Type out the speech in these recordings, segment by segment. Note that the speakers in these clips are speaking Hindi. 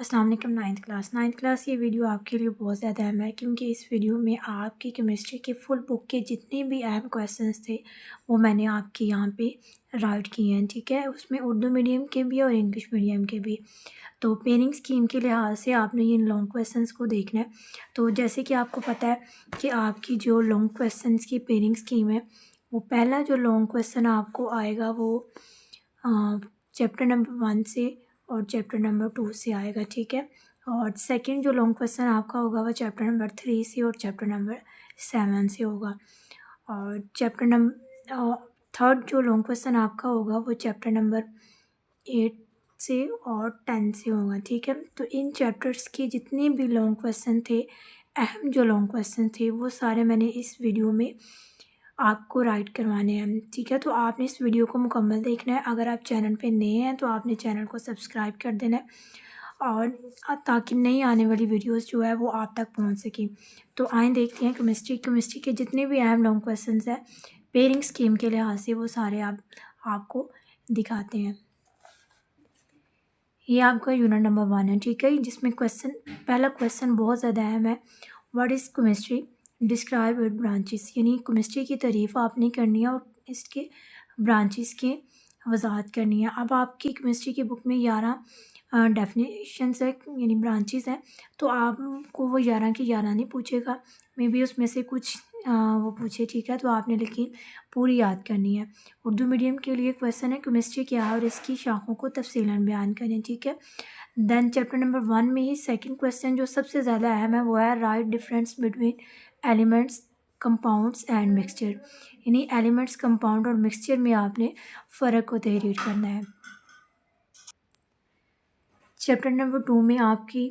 अस्सलाम वालेकुम। नाइन्थ क्लास ये वीडियो आपके लिए बहुत ज़्यादा अहम है, क्योंकि इस वीडियो में आपकी केमिस्ट्री के फुल बुक के जितने भी अहम क्वेश्चंस थे वो मैंने आपके यहाँ पे राइट किए हैं। ठीक है, उसमें उर्दू मीडियम के भी और इंग्लिश मीडियम के भी। तो पेयरिंग स्कीम के लिहाज से आपने ये लॉन्ग क्वेश्चंस को देखना है। तो जैसे कि आपको पता है कि आपकी जो लॉन्ग क्वेश्चंस की पेयरिंग स्कीम है, वो पहला जो लॉन्ग क्वेश्चन आपको आएगा वो चैप्टर नंबर 1 से और चैप्टर नंबर 2 से आएगा। ठीक है, और सेकंड जो लॉन्ग क्वेश्चन आपका होगा वो चैप्टर नंबर 3 से और चैप्टर नंबर 7 से होगा। और चैप्टर नंबर थर्ड जो लॉन्ग क्वेश्चन आपका होगा वो चैप्टर नंबर 8 से और 10 से होगा। ठीक है, तो इन चैप्टर्स के जितने भी लॉन्ग क्वेश्चन थे, अहम जो लॉन्ग क्वेश्चन थे, वो सारे मैंने इस वीडियो में आपको राइट करवाने हैं। ठीक है, तो आपने इस वीडियो को मुकम्मल देखना है। अगर आप चैनल पे नए हैं तो आपने चैनल को सब्सक्राइब कर देना है, और ताकि नई आने वाली वीडियोस जो है वो आप तक पहुंच सकें। तो आइए देखते हैं केमिस्ट्री के जितने भी अहम लॉन्ग क्वेश्चंस हैं पेयरिंग स्कीम के लिहाज से, वो सारे आपको दिखाते हैं। ये आपका यूनिट नंबर 1 है। ठीक है, जिसमें पहला क्वेश्चन बहुत ज़्यादा अहम है। What is chemistry, describe it branches. यानी केमिस्ट्री की तारीफ़ आपने करनी है और इसके ब्रांचेस की वजाहत करनी है। अब आपकी केमिस्ट्री की बुक में 11 डेफिनेशंस है, यानी ब्रांचेस हैं। तो आपको वो 11 की 11 नहीं पूछेगा, मे बी उसमें से कुछ वो पूछे। ठीक है, तो आपने लेकिन पूरी याद करनी है। उर्दू मीडियम के लिए क्वेश्चन है केमिस्ट्री क्या है और इसकी शाखों को तफसीलन बयान करें। ठीक है, देन चैप्टर नंबर 1 में ही सेकंड क्वेश्चन जो सबसे ज़्यादा अहम है वो है right difference between elements, compounds and mixture. यानी एलिमेंट्स, कंपाउंड और मिक्सचर में आपने फ़र्क को तहरीर करना है। चैप्टर नंबर 2 में आपकी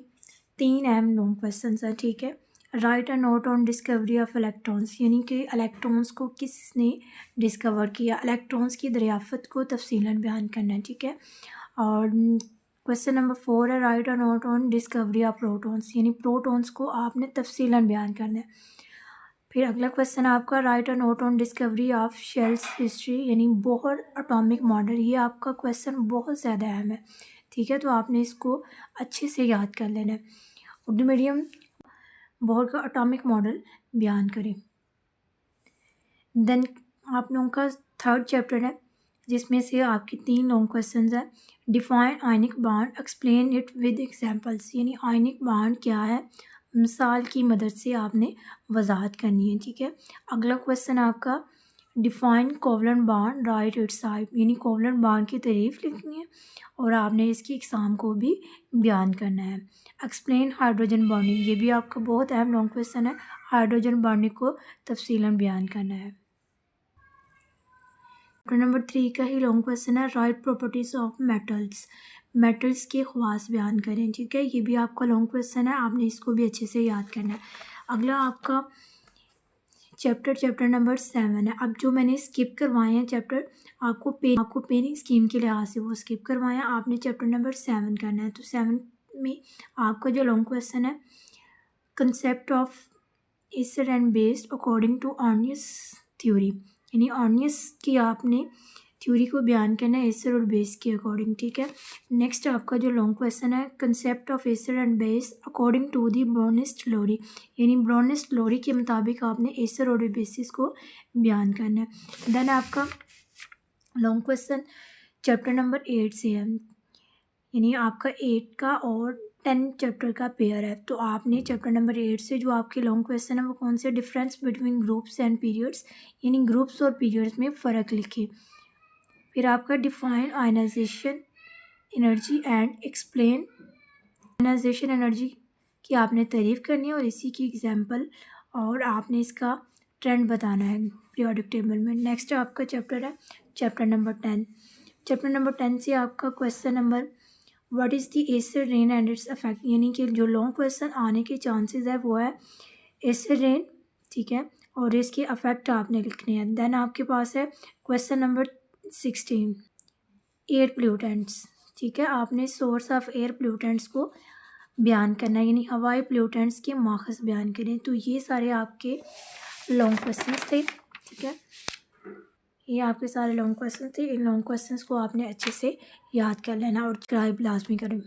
3 अहम लॉन्ग क्वेश्चन हैं। ठीक है, right a note on discovery of electrons, यानी कि इलेक्ट्रॉन्स को किसने डिस्कवर किया, इलेक्ट्रॉन्स की दरियाफ़त को तफसीलन बयान करना है। ठीक है, और क्वेश्चन नंबर 4 है right a note on discovery of protons, यानी प्रोटॉन्स को आपने तफसीलन बयान करना है। फिर अगला क्वेश्चन आपका right a note on discovery of shells history, यानी बोहर एटॉमिक मॉडल। ये आपका क्वेश्चन बहुत ज़्यादा अहम है। ठीक है, तो आपने इसको अच्छे से याद कर लेना है। उर्दू मीडियम बोहर का एटॉमिक मॉडल बयान करें। देन आप लोगों का थर्ड चैप्टर है, जिसमें से आपके 3 लॉन्ग क्वेश्चंस हैं। Define ionic bond, explain it with examples, यानी आयनिक बॉन्ड क्या है, मिसाल की मदद से आपने वजाहत करनी है। ठीक है, अगला क्वेश्चन आपका define covalent bond, right it's type, यानी कोवलेंट बॉन्ड की तारीफ लिखनी है और आपने इसकी इकसाम को भी बयान करना है। एक्सप्लेन हाइड्रोजन बॉन्डिंग, ये भी आपका बहुत अहम लॉन्ग क्वेश्चन है। हाइड्रोजन बॉन्डिंग को तफसीलन बयान करना है। चैप्टर नंबर 3 का ही लॉन्ग क्वेश्चन है right properties of metals, metals के ख़वास बयान करें। ठीक है, ये भी आपका लॉन्ग क्वेश्चन है, आपने इसको भी अच्छे से याद करना है। अगला आपका चैप्टर नंबर 7 है। अब जो मैंने स्किप करवाए हैं चैप्टर, आपको पेयरिंग स्कीम के लिहाज से वो स्किप करवाए हैं, आपने चैप्टर नंबर 7 करना है। तो 7 में आपका जो लॉन्ग क्वेश्चन है concept of acid and base according to Arrhenius theory, यानी अर्नियस की आपने थ्योरी को बयान करना है एसिड और बेस के अकॉर्डिंग। ठीक है, नेक्स्ट आपका जो लॉन्ग क्वेश्चन है concept of acid and base according to the Bronsted Lowry, यानी ब्रोनिस्ट लोरी के मुताबिक आपने एसिड और बेसिस को बयान करना है। देन आपका लॉन्ग क्वेश्चन चैप्टर नंबर 8 से है, यानी आपका 8 का और 10 चैप्टर का पेयर है। तो आपने चैप्टर नंबर 8 से जो आपके लॉन्ग क्वेश्चन है वो कौन से, difference between groups and periods, यानी ग्रुप्स और पीरियड्स में फ़र्क लिखे। फिर आपका define ionization energy and explain, ionization energy की आपने तारीफ़ करनी है और इसी की एग्जांपल, और आपने इसका ट्रेंड बताना है पीरियोडिक टेबल में। नेक्स्ट आपका चैप्टर है चैप्टर नंबर 10। चैप्टर नंबर 10 से आपका question number what is the acid rain and it's affect, यानी कि जो लॉन्ग क्वेश्चन आने के चांसेस है वो है एसिड रेन। ठीक है, और इसके अफेक्ट आपने लिखने हैं। देन आपके पास है क्वेश्चन नंबर 16 एयर प्लूटेंट्स। ठीक है, आपने सोर्स ऑफ एयर प्लूटेंट्स को बयान करना है, यानी हवाई प्लूटेंट्स के माखज़ बयान करें। तो ये सारे आपके लॉन्ग क्वेश्चन थे। ठीक है, ये आपके सारे लॉन्ग क्वेश्चन थे। इन लॉन्ग क्वेश्चंस को आपने अच्छे से याद कर लेना और सब्सक्राइब लाजमी करें।